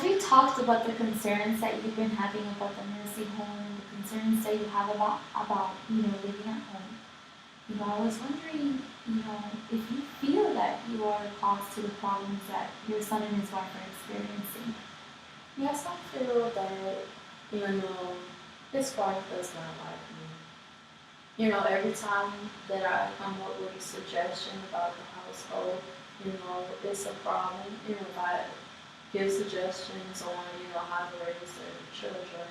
we talked about the concerns that you've been having about the nursing home, the concerns that you have about living at home, I was wondering, if you feel that you are a cause to the problems that your son and his wife are experiencing. Yes, I feel that, his wife does not like me. Every time that I come up with a suggestion about the household, it's a problem. If I give suggestions on, how to raise their children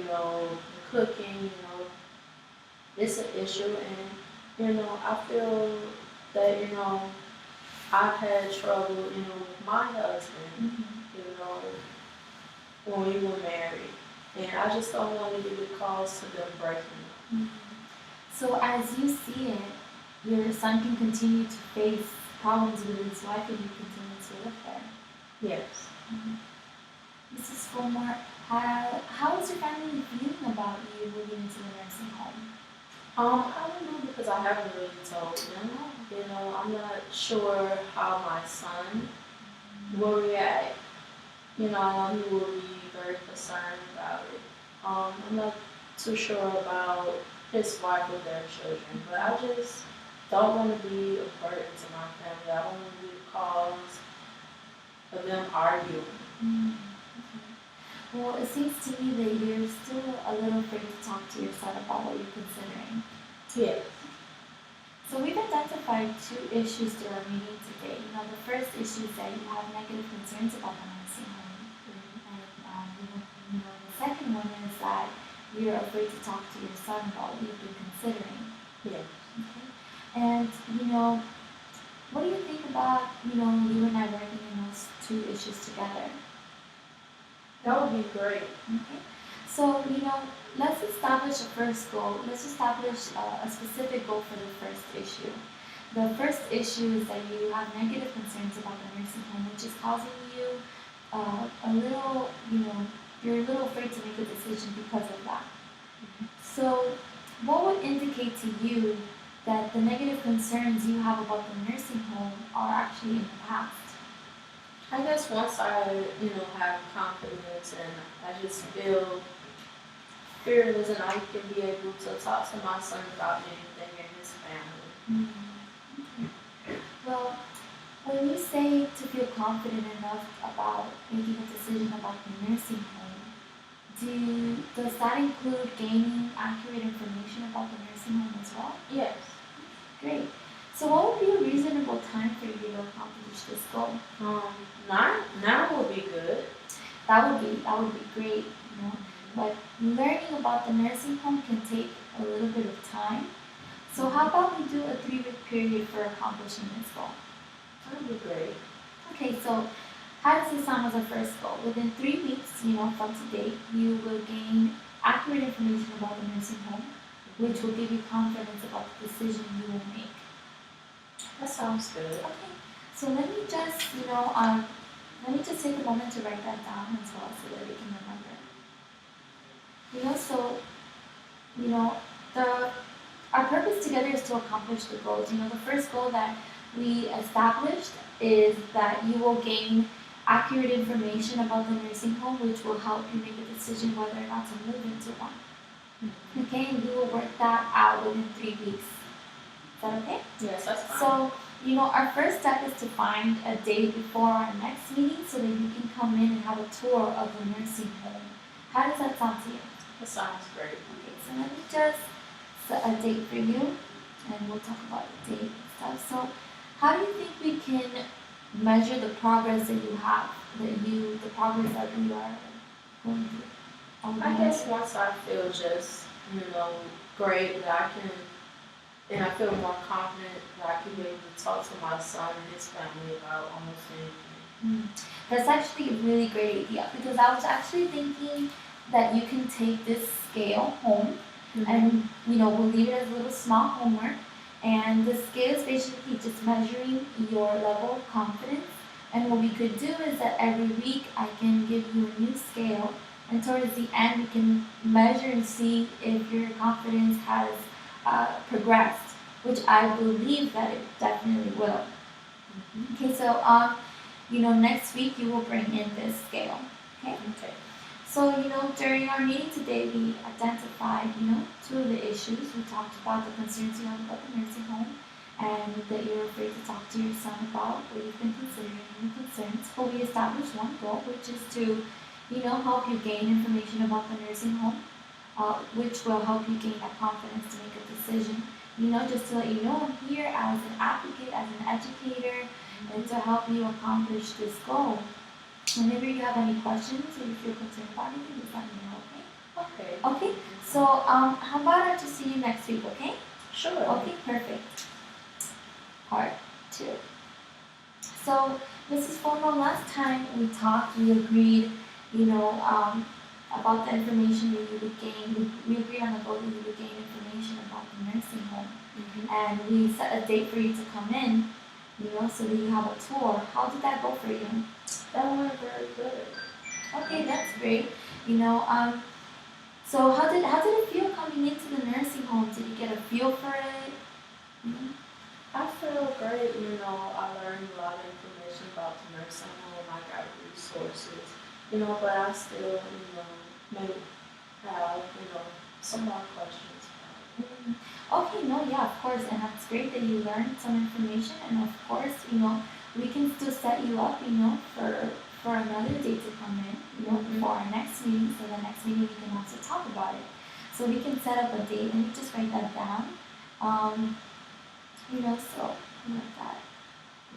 or, cooking, it's an issue. And, I feel that, I've had trouble, with my husband, when we were married. And I just don't want to be the cause to them breaking up. Mm-hmm. So as you see it, your son can continue to face problems with his wife and you continue to live there. Yes. Mm-hmm. Mrs. Fulmer, how is your family feeling about you moving into the nursing home? I don't know because I haven't really told them. I'm not sure how my son will react. He will be very concerned about it. I'm not too sure about his wife or their children, but I just don't want to be a burden to my family. I don't want to be the cause of them arguing. Mm-hmm. Well, it seems to me that you're still a little afraid to talk to your son about what you're considering. Yes. So we've identified 2 issues through our meeting today. The first issue is that you have negative concerns about the nursing home. And the second one is that you're afraid to talk to your son about what you've been considering. Yes. Okay. And, what do you think about, you and I working in those 2 issues together? That would be great. Okay. So, let's establish a first goal. Let's establish a specific goal for the first issue. The first issue is that you have negative concerns about the nursing home, which is causing you a little, you're a little afraid to make a decision because of that. Mm-hmm. So, what would indicate to you that the negative concerns you have about the nursing home are actually in the past? I guess once I, have confidence and I just feel fearless and I can be able to talk to my son about anything in his family. Mm-hmm. Well, when you say to feel confident enough about making a decision about the nursing home, does that include gaining accurate information about the nursing home as well? Yes. Great. So what would be a reasonable time for you to accomplish this goal? 9 would be good. That would be great, But learning about the nursing home can take a little bit of time. So how about we do a 3-week period for accomplishing this goal? That would be great. Okay, so how does this sound as a first goal? Within 3 weeks, from today, you will gain accurate information about the nursing home, which will give you confidence about the decision you will make. That sounds good. Okay, so let me just take a moment to write that down as well so that we can remember. Our purpose together is to accomplish the goals. The first goal that we established is that you will gain accurate information about the nursing home, which will help you make a decision whether or not to move into one. Mm-hmm. Okay, and we will work that out within 3 weeks. Is that okay? Yes, that's fine. So, our first step is to find a day before our next meeting so that you can come in and have a tour of the nursing home. How does that sound to you? That sounds great. Okay, so let me just set a date for you, and we'll talk about the date and stuff. So, how do you think we can measure the progress that you have, the progress that we are going through? I guess once I feel just, great that I can, and I feel more confident that I can be able to talk to my son and his family about almost anything. That's actually a really great idea because I was actually thinking that you can take this scale home and we'll leave it as a little small homework, and the scale is basically just measuring your level of confidence, and what we could do is that every week I can give you a new scale, and towards the end we can measure and see if your confidence has progressed, which I believe that it definitely will. Okay, so next week you will bring in this scale. Okay? Okay. So, during our meeting today, we identified, two of the issues. We talked about the concerns you have about the nursing home and that you're afraid to talk to your son about what you've been considering your concerns. But we established one goal, which is to, help you gain information about the nursing home, which will help you gain that confidence to make a decision. Just to let you know, I'm here as an advocate, as an educator, and to help you accomplish this goal. Whenever you have any questions or you feel concerned about anything, just let me know, okay? Okay. Okay, so how about I just see you next week, okay? Sure. Okay, perfect. Part 2. So, Mrs. Fomo, last time we talked, we agreed, about the information that you would gain. We agreed on the goal that you would gain information about the nursing home. Mm-hmm. And we set a date for you to come in, so that you have a tour. How did that go for you? That went very good. Okay, that's great. So how did it feel coming into the nursing home? Did you get a feel for it? Mm-hmm. I feel great. I learned a lot of information about the nursing home. I got resources. But I still, may have, some more questions. Mm-hmm. Okay, no, yeah, of course, and that's great that you learned some information, and of course, we can still set you up, for another date to come in, for our next meeting. So the next meeting we can also talk about it. So we can set up a date. Let me just write that down. So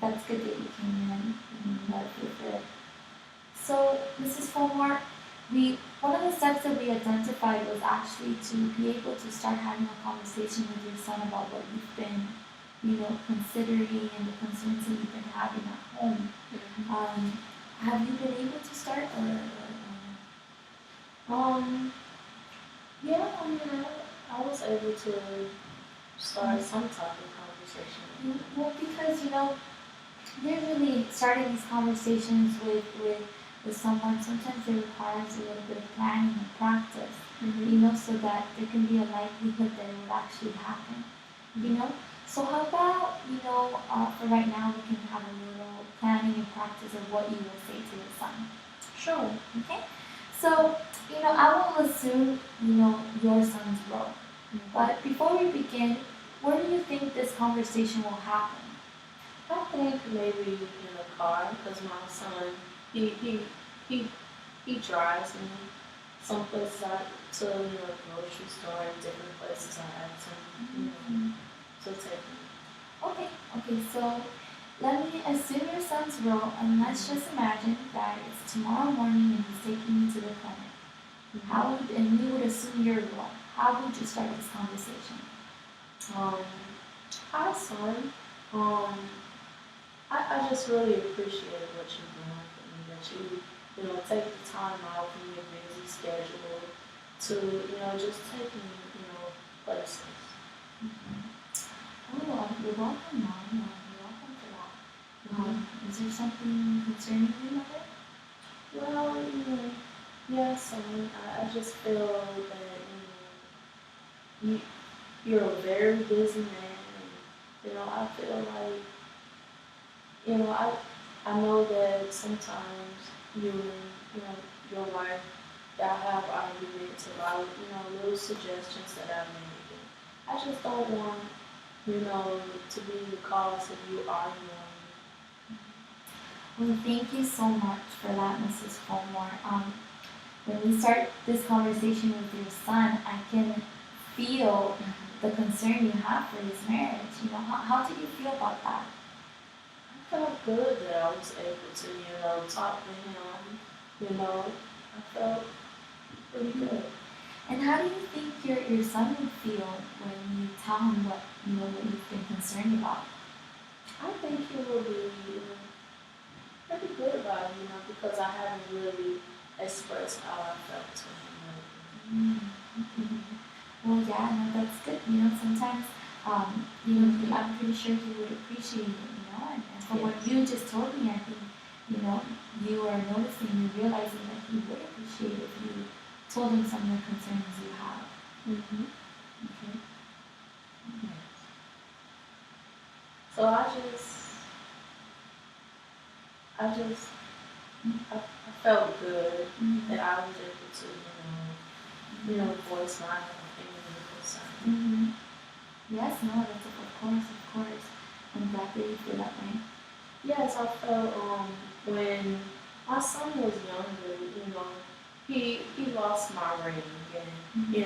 that's good that you came in and let it feel good. So, Mrs. Fulmore, one of the steps that we identified was actually to be able to start having a conversation with your son about what you've been, considering and the concerns that you've been having at home. Mm-hmm. Have you been able to start or Yeah, I was able to start some type of conversation. Well, because usually starting these conversations with someone, sometimes it requires a little bit of planning and practice, Mm-hmm. so that there can be a likelihood that it will actually happen, So how about, for right now we can have a little planning and practice of what you will say to your son. Sure. Okay? So, I will assume, your son's role. But before we begin, where do you think this conversation will happen? I think maybe in a car because my son, he drives me some places to grocery store and different places I ask him to take me. Okay, so let me assume your son's role, and let's just imagine that it's tomorrow morning and he's taking you to the clinic. And you would assume your role. How would you start this conversation? Hi son. I just really appreciate what you're doing for me, that you take the time out from your busy schedule to, just take me, places. Oh, you're welcome, Mom. You're welcome for that. Is there something concerning you, Mother? Well, yes, I just feel that, you're a very busy man, and, I feel like, I know that sometimes you and, your wife, y'all have arguments about, little suggestions that I make. And I just don't want, to be the cause of you arguing. Well, thank you so much for that, Mrs. Fulmore. When we start this conversation with your son, I can feel the concern you have for his marriage. How did you feel about that? I felt good that I was able to, talk to him. I felt pretty good. And how do you think your son would feel when you tell him what you've been concerned about? I think he will be pretty good about it, because I haven't really expressed how I felt to him. Well, yeah, no, that's good. Sometimes, I'm pretty sure he would appreciate it, and from what you just told me, I think, you are noticing, you're realizing that he would appreciate if you told him some of the concerns you have. Okay. So I just I felt good Mm-hmm. that I was able to, voice my opinion and concern. Mm-hmm. Yes, no, that's of course, of course. I'm glad that you feel that way. Yes, I felt when my son was younger, he lost my ring and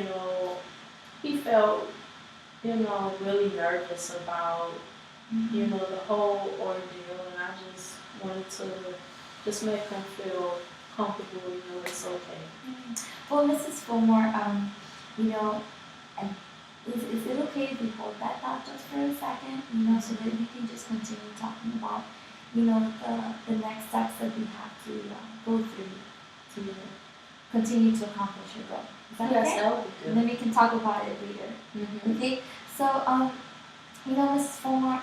he felt really nervous about the whole ordeal, and I just wanted to just make him feel comfortable. It's okay. Well, Mrs. Fillmore, you know, and is it okay if we hold that thought just for a second, so that we can just continue talking about, the next steps that we have to go through to continue to accomplish your goal. Is that Yes, okay? that would be And good. then we can talk about it later. Okay? So, Mrs. Fillmore,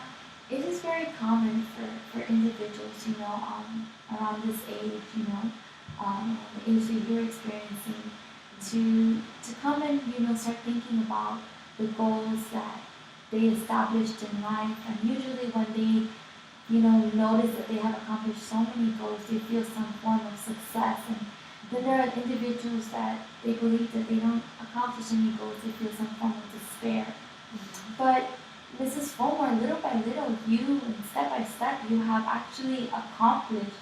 it is very common for individuals, around this age, the age that you're experiencing, to come and, start thinking about the goals that they established in life. And usually when they, notice that they have accomplished so many goals, they feel some form of success. And then there are individuals that they believe that they don't accomplish any goals, they feel some form of despair. But Mrs. Fulmore, little by little, you, and step by step, you have actually accomplished,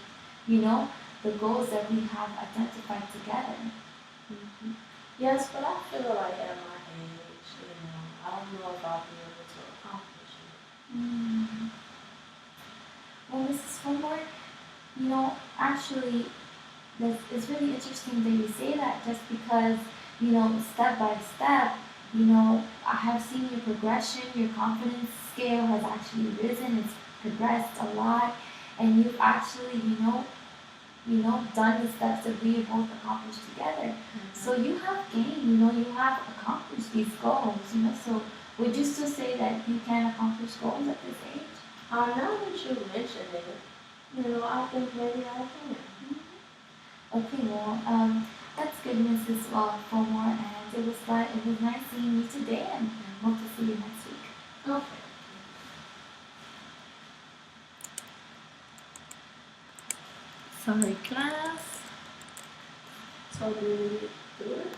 the goals that we have identified together. Yes, but I feel like at my age, I don't know if I'll be able to accomplish it. Mm. Well, Mrs. Fulmore, actually, it's really interesting that you say that just because, step by step, I have seen your progression, your confidence scale has actually risen, it's progressed a lot, and you've actually, done the steps that we have both accomplished together. So you have gained, you have accomplished these goals, so would you still say that you can accomplish goals at this age? Now that you mentioned it, I think maybe I can. Okay, well, that's good, Mrs. Fulmore, and it was nice seeing you today, and hope to see you next week. Okay. Sorry, class. So do we do it?